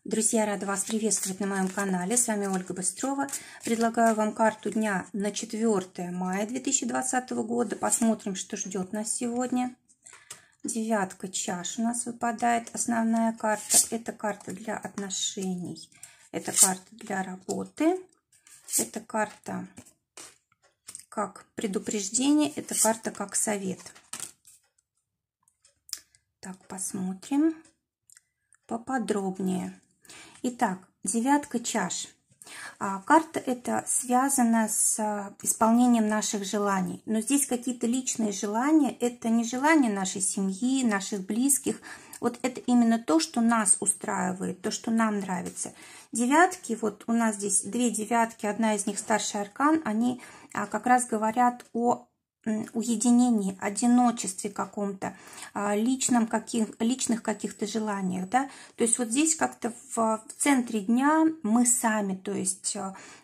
Друзья, рада вас приветствовать на моем канале. С вами Ольга Быстрова. Предлагаю вам карту дня на 4 мая 2020 года. Посмотрим, что ждет нас сегодня. Девятка чаш у нас выпадает. Основная карта. Это карта для отношений. Это карта для работы. Это карта как предупреждение. Это карта как совет. Так, посмотрим поподробнее. Итак, девятка чаш. Карта эта связана с исполнением наших желаний. Но здесь какие-то личные желания. Это не желания нашей семьи, наших близких. Вот это именно то, что нас устраивает, то, что нам нравится. Девятки, вот у нас здесь две девятки, одна из них старший аркан, они как раз говорят о уединении, одиночестве каком-то, личных каких-то желаниях, да, то есть вот здесь как-то в центре дня мы сами, то есть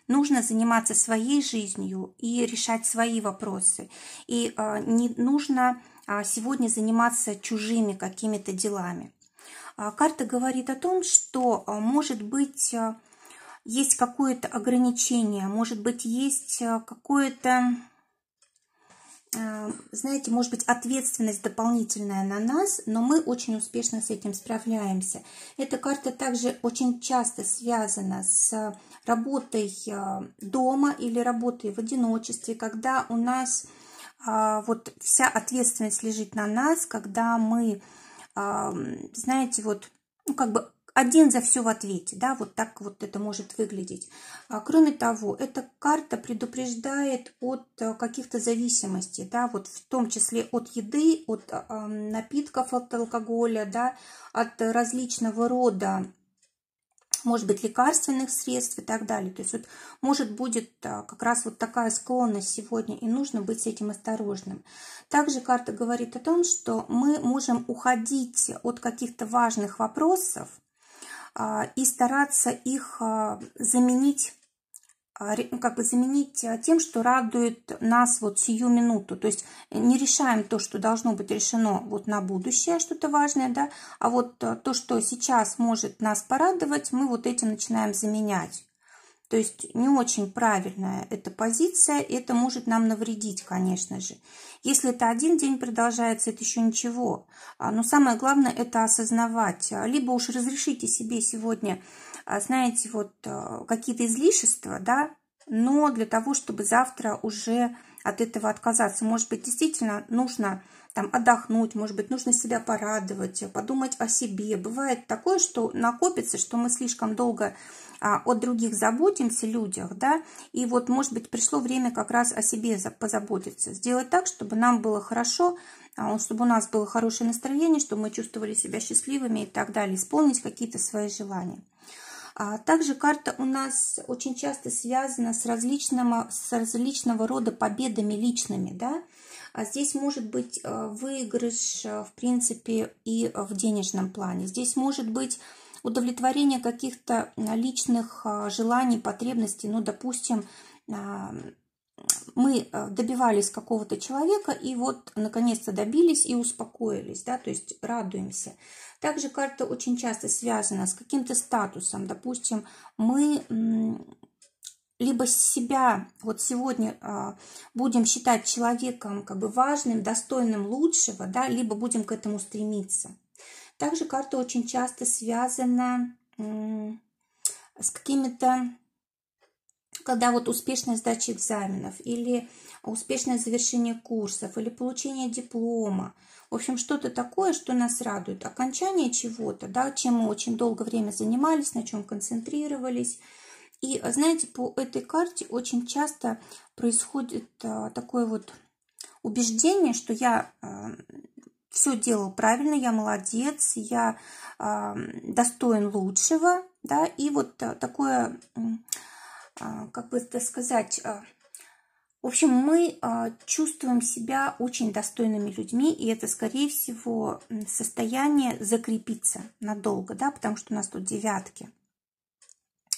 нужно заниматься своей жизнью и решать свои вопросы, и не нужно сегодня заниматься чужими какими-то делами. Карта говорит о том, что, может быть, есть какое-то ограничение, может быть, есть какое-то, знаете, может быть, ответственность дополнительная на нас, но мы очень успешно с этим справляемся. Эта карта также очень часто связана с работой дома или работой в одиночестве, когда у нас вот вся ответственность лежит на нас, когда мы, знаете, вот, ну, как бы один за все в ответе, да, вот так вот это может выглядеть. Кроме того, эта карта предупреждает от каких-то зависимостей, да, вот в том числе от еды, от напитков, от алкоголя, да, от различного рода, может быть, лекарственных средств и так далее. То есть вот может будет как раз вот такая склонность сегодня, и нужно быть с этим осторожным. Также карта говорит о том, что мы можем уходить от каких-то важных вопросов и стараться их заменить, как бы заменить тем, что радует нас вот сию минуту. То есть не решаем то, что должно быть решено вот на будущее, что-то важное, да, а вот то, что сейчас может нас порадовать, мы вот этим начинаем заменять. То есть не очень правильная эта позиция, и это может нам навредить, конечно же. Если это один день продолжается, это еще ничего. Но самое главное это осознавать. Либо уж разрешите себе сегодня, знаете, вот какие-то излишества, да, но для того, чтобы завтра уже от этого отказаться. Может быть, действительно нужно там отдохнуть, может быть, нужно себя порадовать, подумать о себе. Бывает такое, что накопится, что мы слишком долго о других заботимся, людях, да, и вот, может быть, пришло время как раз о себе позаботиться, сделать так, чтобы нам было хорошо, чтобы у нас было хорошее настроение, чтобы мы чувствовали себя счастливыми и так далее, исполнить какие-то свои желания. Также карта у нас очень часто связана с различного рода победами личными, да. Здесь может быть выигрыш, в принципе, и в денежном плане. Здесь может быть удовлетворение каких-то личных желаний, потребностей. Ну, допустим, мы добивались какого-то человека и вот наконец-то добились и успокоились, да, то есть радуемся. Также карта очень часто связана с каким-то статусом. Допустим, мы либо себя вот сегодня будем считать человеком как бы важным, достойным лучшего, да, либо будем к этому стремиться. Также карта очень часто связана с какими-то, когда вот успешная сдача экзаменов, или успешное завершение курсов, или получение диплома. В общем, что-то такое, что нас радует. Окончание чего-то, да, чем мы очень долгое время занимались, на чем концентрировались. И, знаете, по этой карте очень часто происходит такое вот убеждение, что я все делал правильно, я молодец, я достоин лучшего, да, и вот такое, как бы это сказать, в общем, мы чувствуем себя очень достойными людьми, и это, скорее всего, состояние закрепится надолго, да, потому что у нас тут девятки.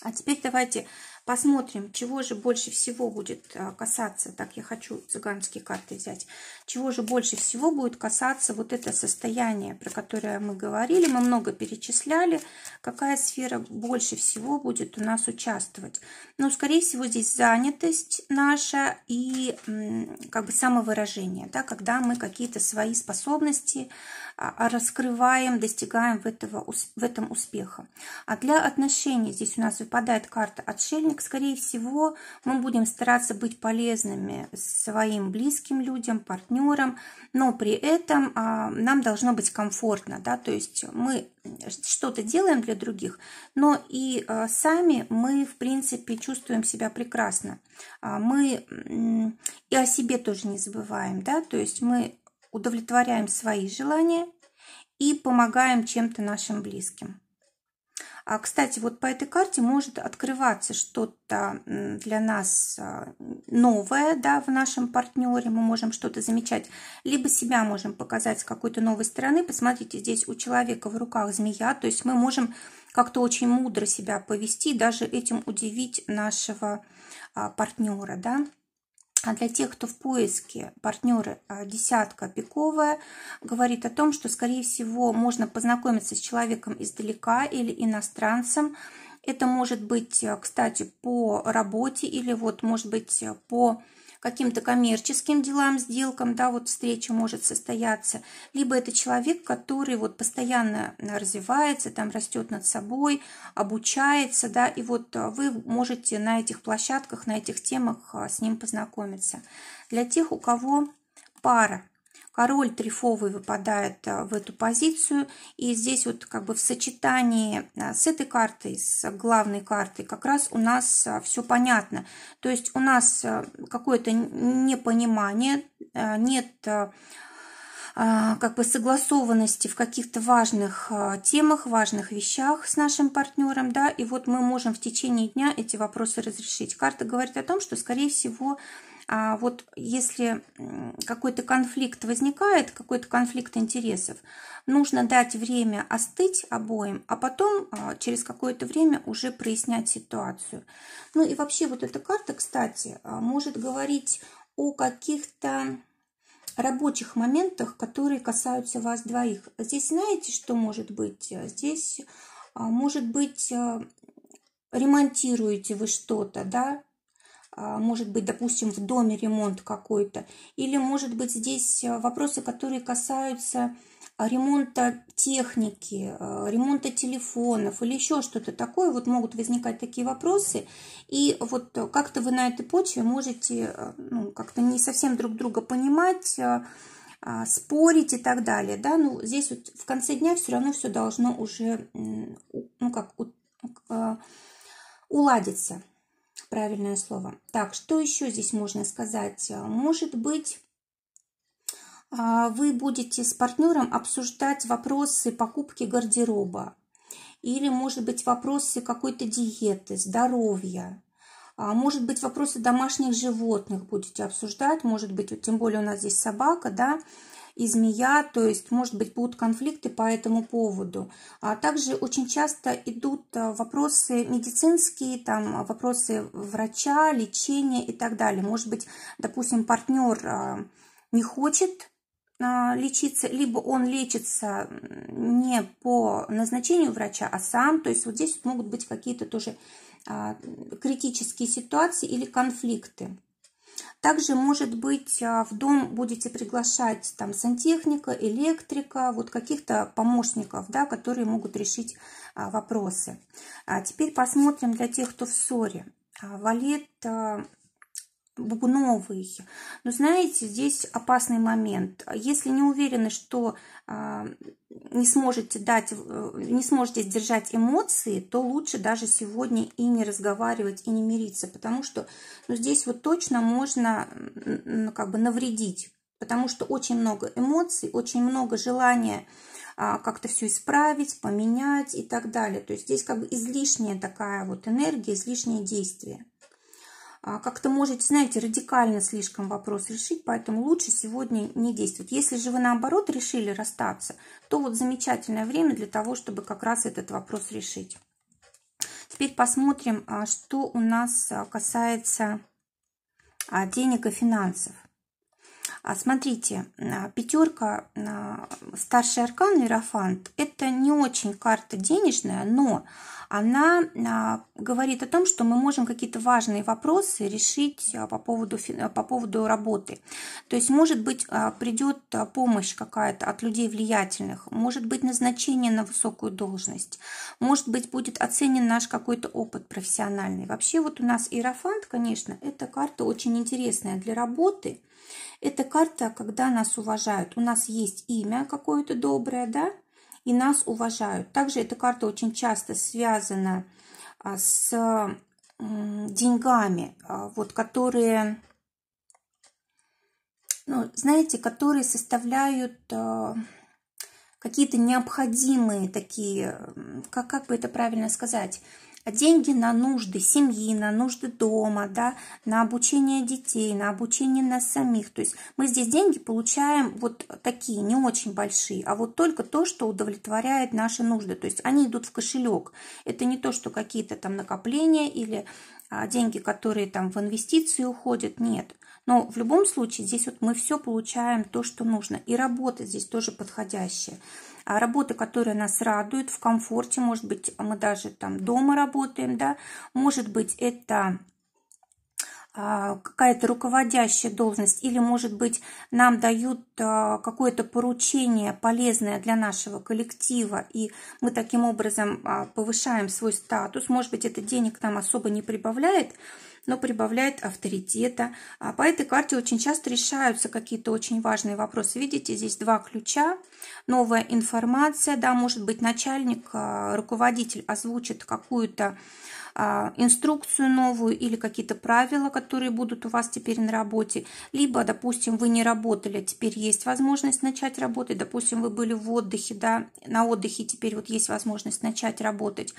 А теперь давайте посмотрим, чего же больше всего будет касаться. Так, я хочу цыганские карты взять. Чего же больше всего будет касаться вот это состояние, про которое мы говорили. Мы много перечисляли. Какая сфера больше всего будет у нас участвовать? Ну, скорее всего, здесь занятость наша и как бы самовыражение, да, когда мы какие-то свои способности раскрываем, достигаем в этом успеха. А для отношений здесь у нас выпадает карта «Отшельник». Скорее всего, мы будем стараться быть полезными своим близким людям, партнерам, но при этом нам должно быть комфортно, да, то есть мы что-то делаем для других, но и сами мы, в принципе, чувствуем себя прекрасно. Мы и о себе тоже не забываем, да, то есть мы удовлетворяем свои желания и помогаем чем-то нашим близким. Кстати, вот по этой карте может открываться что-то для нас новое, да, в нашем партнере. Мы можем что-то замечать, либо себя можем показать с какой-то новой стороны. Посмотрите, здесь у человека в руках змея, то есть мы можем как-то очень мудро себя повести, даже этим удивить нашего партнера, да. А для тех, кто в поиске, партнеры, десятка пиковая говорит о том, что, скорее всего, можно познакомиться с человеком издалека или иностранцем. Это может быть, кстати, по работе или вот, может быть, по каким-то коммерческим делам, сделкам, да, вот встреча может состояться. Либо это человек, который вот постоянно развивается, там растет над собой, обучается, да, и вот вы можете на этих площадках, на этих темах с ним познакомиться. Для тех, у кого пара, король трефовый выпадает в эту позицию, и здесь вот как бы в сочетании с этой картой, с главной картой, как раз у нас все понятно. То есть у нас какое-то непонимание, нет как бы согласованности в каких-то важных темах, важных вещах с нашим партнером, да, и вот мы можем в течение дня эти вопросы разрешить. Карта говорит о том, что, скорее всего, вот если какой-то конфликт возникает, какой-то конфликт интересов, нужно дать время остыть обоим, а потом через какое-то время уже прояснять ситуацию. Ну и вообще вот эта карта, кстати, может говорить о каких-то рабочих моментах, которые касаются вас двоих. Здесь знаете, что может быть? Здесь может быть ремонтируете вы что-то, да? Может быть, допустим, в доме ремонт какой-то. Или, может быть, здесь вопросы, которые касаются ремонта техники, ремонта телефонов или еще что-то такое. Вот могут возникать такие вопросы. И вот как-то вы на этой почве можете как-то не совсем друг друга понимать, спорить и так далее. Да? Ну, здесь вот в конце дня все равно все должно уже уладиться. Правильное слово. Так, что еще здесь можно сказать? Может быть, вы будете с партнером обсуждать вопросы покупки гардероба. Или, может быть, вопросы какой-то диеты, здоровья. Может быть, вопросы домашних животных будете обсуждать. Может быть, тем более у нас здесь собака, да, и змея, то есть, может быть, будут конфликты по этому поводу. А также очень часто идут вопросы медицинские, там вопросы врача, лечения и так далее. Может быть, допустим, партнер не хочет лечиться, либо он лечится не по назначению врача, а сам. То есть вот здесь могут быть какие-то тоже критические ситуации или конфликты. Также, может быть, в дом будете приглашать там сантехника, электрика, вот каких-то помощников, да, которые могут решить вопросы. Теперь посмотрим для тех, кто в ссоре. Валет бубновый. Но знаете, здесь опасный момент. Если не уверены, что не сможете сдержать эмоции, то лучше даже сегодня и не разговаривать, и не мириться, потому что здесь вот точно можно как бы навредить, потому что очень много эмоций, очень много желания как-то все исправить, поменять и так далее. То есть здесь как бы излишняя такая вот энергия, излишнее действие. Как-то можете, знаете, радикально слишком вопрос решить, поэтому лучше сегодня не действовать. Если же вы, наоборот, решили расстаться, то вот замечательное время для того, чтобы как раз этот вопрос решить. Теперь посмотрим, что у нас касается денег и финансов. Смотрите, пятерка, старший аркан Иерофант, это не очень карта денежная, но она говорит о том, что мы можем какие-то важные вопросы решить по поводу работы. То есть, может быть, придет помощь какая-то от людей влиятельных, может быть, назначение на высокую должность, может быть, будет оценен наш какой-то опыт профессиональный. Вообще вот у нас Иерофант, конечно, эта карта очень интересная для работы. Это карта, когда нас уважают. У нас есть имя какое-то доброе, да, и нас уважают. Также эта карта очень часто связана с деньгами, вот, которые, ну, знаете, которые составляют какие-то необходимые такие, как бы это правильно сказать, деньги на нужды семьи, на нужды дома, да, на обучение детей, на обучение нас самих. То есть мы здесь деньги получаем вот такие, не очень большие, а вот только то, что удовлетворяет наши нужды. То есть они идут в кошелек. Это не то, что какие-то там накопления или деньги, которые там в инвестиции уходят. Нет. Но в любом случае здесь вот мы все получаем то, что нужно. И работа здесь тоже подходящая. Работа, которая нас радует в комфорте, может быть, мы даже там дома работаем, да, может быть, это какая-то руководящая должность, или, может быть, нам дают какое-то поручение полезное для нашего коллектива, и мы таким образом повышаем свой статус. Может быть, это денег нам особо не прибавляет, но прибавляет авторитета. По этой карте очень часто решаются какие-то очень важные вопросы. Видите, здесь два ключа, новая информация, да, может быть, начальник, руководитель озвучит какую-то инструкцию новую или какие-то правила, которые будут у вас теперь на работе. Либо, допустим, вы не работали, теперь есть возможность начать работать. Допустим, вы были в отдыхе, да, на отдыхе теперь вот есть возможность начать работать.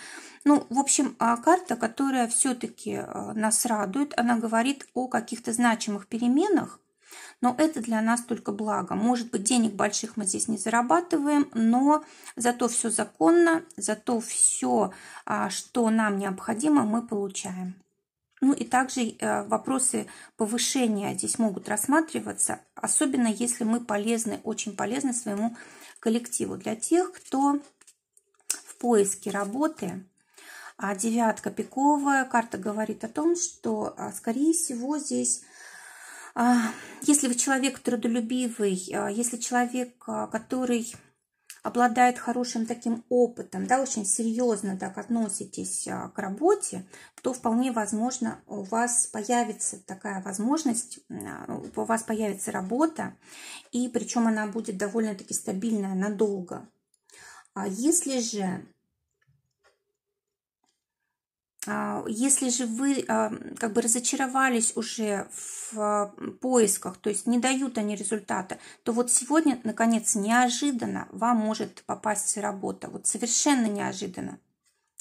Ну, в общем, карта, которая все-таки нас радует, она говорит о каких-то значимых переменах, но это для нас только благо. Может быть, денег больших мы здесь не зарабатываем, но зато все законно, зато все, что нам необходимо, мы получаем. Ну и также вопросы повышения здесь могут рассматриваться, особенно если мы полезны, очень полезны своему коллективу. Для тех, кто в поиске работы, девятка пиковая, карта говорит о том, что, скорее всего, здесь... Если вы человек трудолюбивый, если человек, который обладает хорошим таким опытом, да, очень серьезно так относитесь к работе, то вполне возможно у вас появится такая возможность, у вас появится работа, и причем она будет довольно-таки стабильная надолго. Если же вы как бы разочаровались уже в поисках, то есть не дают они результата, то вот сегодня, наконец, неожиданно вам может попасть работа. Вот совершенно неожиданно.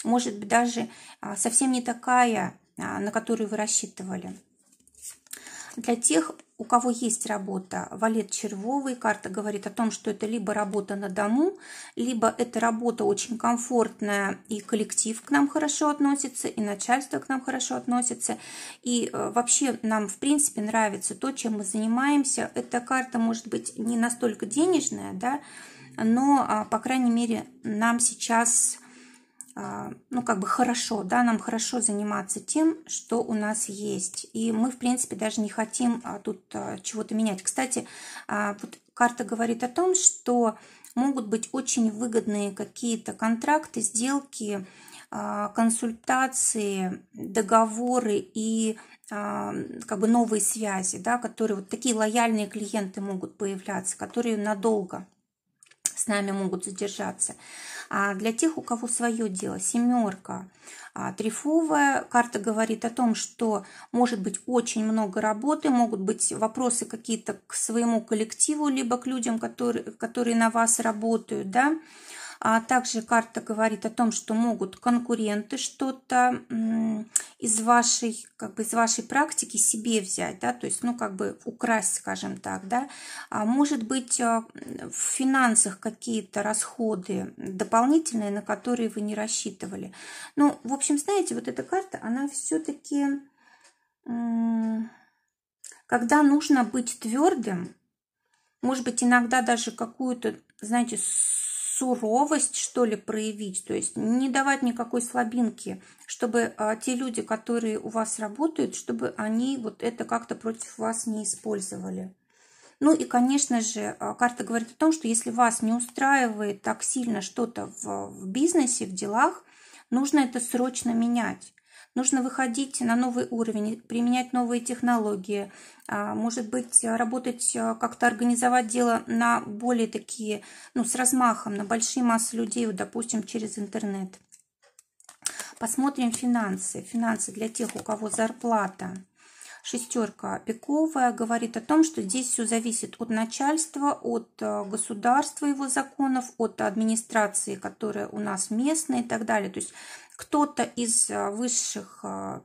Может быть, даже совсем не такая, на которую вы рассчитывали. Для тех, у кого есть работа, валет червовый, карта говорит о том, что это либо работа на дому, либо это работа очень комфортная, и коллектив к нам хорошо относится, и начальство к нам хорошо относится, и вообще нам, в принципе, нравится то, чем мы занимаемся. Эта карта может быть не настолько денежная, да, но, по крайней мере, нам сейчас... ну, как бы хорошо, да, нам хорошо заниматься тем, что у нас есть. И мы, в принципе, даже не хотим тут чего-то менять. Кстати, вот карта говорит о том, что могут быть очень выгодные какие-то контракты, сделки, консультации, договоры и как бы новые связи, да, которые вот такие лояльные клиенты могут появляться, которые надолго с нами могут задержаться. А для тех, у кого свое дело, семерка трифовая, карта говорит о том, что может быть очень много работы, могут быть вопросы какие-то к своему коллективу, либо к людям, которые на вас работают, да. Также карта говорит о том, что могут конкуренты что-то из вашей практики себе взять, да, то есть, ну, как бы украсть, скажем так, да. Может быть, в финансах какие-то расходы дополнительные, на которые вы не рассчитывали. Ну, в общем, знаете, вот эта карта, она все-таки, когда нужно быть твердым, может быть, иногда даже какую-то, знаете, суровость, что ли, проявить, то есть не давать никакой слабинки, чтобы те люди, которые у вас работают, чтобы они вот это как-то против вас не использовали. Ну и, конечно же, карта говорит о том, что если вас не устраивает так сильно что-то в бизнесе, в делах, нужно это срочно менять. Нужно выходить на новый уровень, применять новые технологии, может быть, работать, как-то организовать дело на более такие, ну, с размахом, на большие массы людей, вот, допустим, через интернет. Посмотрим финансы. Финансы для тех, у кого зарплата. Шестерка пиковая говорит о том, что здесь все зависит от начальства, от государства, его законов, от администрации, которая у нас местная и так далее. То есть кто-то из высших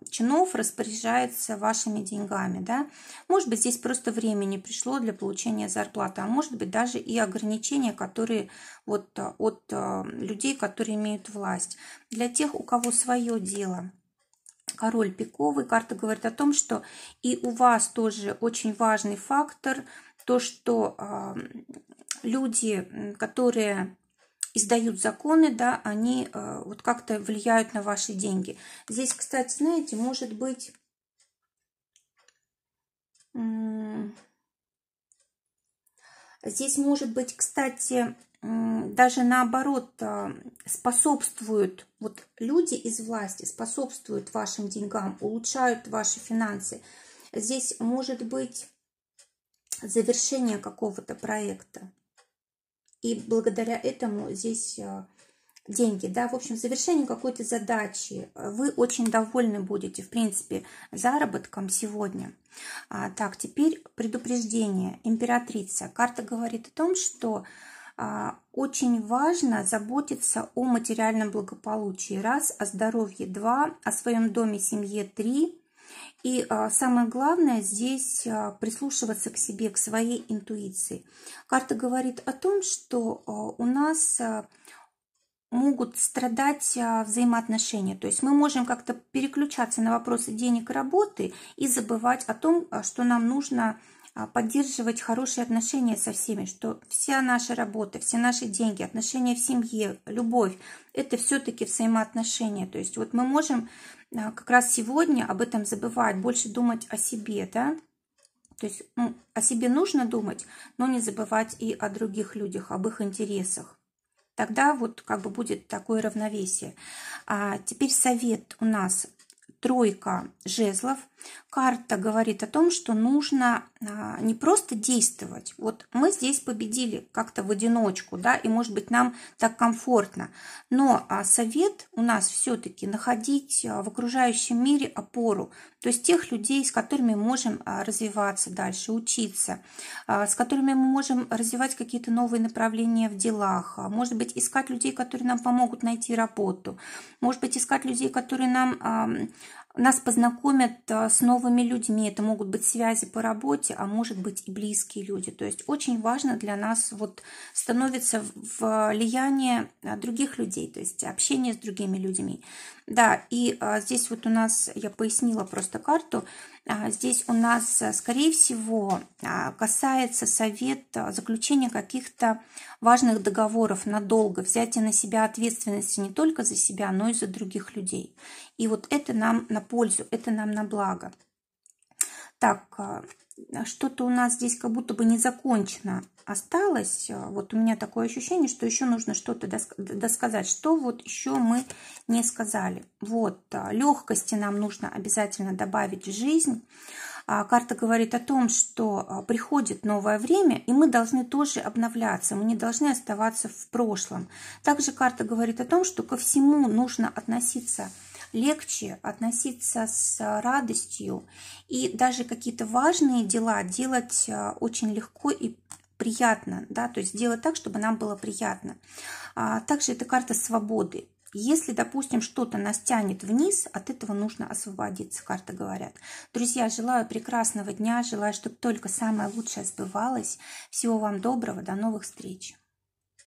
чинов распоряжается вашими деньгами, да? Может быть, здесь просто времени пришло для получения зарплаты, а может быть, даже и ограничения, которые вот от людей, которые имеют власть. Для тех, у кого свое дело. Король пиковый. Карта говорит о том, что и у вас тоже очень важный фактор, то, что люди, которые издают законы, да, они вот как-то влияют на ваши деньги. Здесь, кстати, знаете, может быть, здесь может быть, кстати, даже наоборот способствуют, вот люди из власти способствуют вашим деньгам, улучшают ваши финансы. Здесь может быть завершение какого-то проекта. И благодаря этому здесь деньги, да, в общем, завершение какой-то задачи. Вы очень довольны будете, в принципе, заработком сегодня. Так, теперь предупреждение. Императрица. Карта говорит о том, что очень важно заботиться о материальном благополучии. 1, о здоровье. 2, о своем доме, семье. 3. И самое главное здесь прислушиваться к себе, к своей интуиции. Карта говорит о том, что у нас могут страдать взаимоотношения. То есть мы можем как-то переключаться на вопросы денег и работы и забывать о том, что нам нужно поддерживать хорошие отношения со всеми, что вся наша работа, все наши деньги, отношения в семье, любовь – это все-таки взаимоотношения. То есть вот мы можем как раз сегодня об этом забывать, больше думать о себе, да? То есть о себе нужно думать, но не забывать и о других людях, об их интересах. Тогда вот как бы будет такое равновесие. Теперь совет у нас. 3 жезлов. Карта говорит о том, что нужно не просто действовать. Вот мы здесь победили как-то в одиночку, да, и, может быть, нам так комфортно. Но совет у нас все-таки находить в окружающем мире опору. То есть тех людей, с которыми мы можем развиваться дальше, учиться, с которыми мы можем развивать какие-то новые направления в делах. Может быть, искать людей, которые нам помогут найти работу. Может быть, искать людей, которые нас познакомят с новыми людьми. Это могут быть связи по работе, а может быть и близкие люди. То есть очень важно для нас вот становится влияние других людей, то есть общение с другими людьми. Да, и здесь вот у нас, я пояснила просто карту, здесь у нас, скорее всего, касается совет заключения каких-то важных договоров надолго, взятия на себя ответственности не только за себя, но и за других людей. И вот это нам на пользу, это нам на благо. Так, что-то у нас здесь как будто бы не закончено осталось. Вот у меня такое ощущение, что еще нужно что-то досказать. Что вот еще мы не сказали? Вот, легкости нам нужно обязательно добавить в жизнь. Карта говорит о том, что приходит новое время, и мы должны тоже обновляться, мы не должны оставаться в прошлом. Также карта говорит о том, что ко всему нужно относиться легче, относиться с радостью, и даже какие-то важные дела делать очень легко и приятно, да, то есть сделать так, чтобы нам было приятно. Также это карта свободы. Если, допустим, что-то нас тянет вниз, от этого нужно освободиться, карты говорят. Друзья, желаю прекрасного дня, желаю, чтобы только самое лучшее сбывалось. Всего вам доброго, до новых встреч.